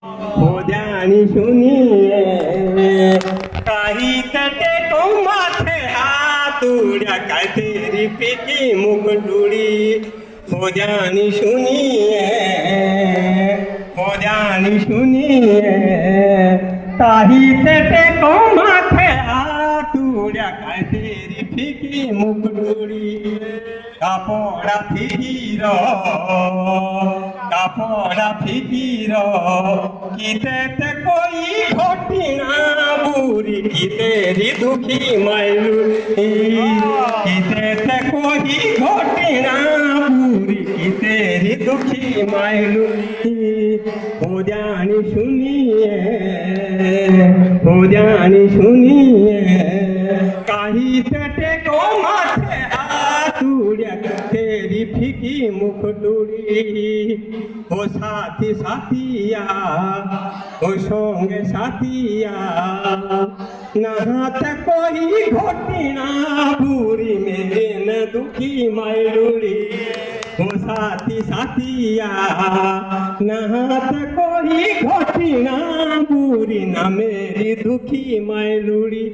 हो जानी सुनिए काही तटे को माथे हातुड्या काय तेरी पिकी मुकटुडी हो जानी सुनिए काही तटे को माथे हातुड्या काय तेरी पिकी मुकटुडी कापड़ा फिकीर किते ते कोई घोटिना बुरी कितेरी दुखी मायलू किते ते कोई घोटिना बुरी कितेरी दुखी मायलू हो जानी सुनिए काही तटे को माथे हातुड्या तेरी फिकी मुखटुड़ी हो साथी साथिया हो संगे साथिया नहात कोई घोटिना बुरी मेरे न दुखी मायलुड़ी हो साथी साथिया नहात कोई घोटिना बुरी न मेरी दुखी मायलुड़ी।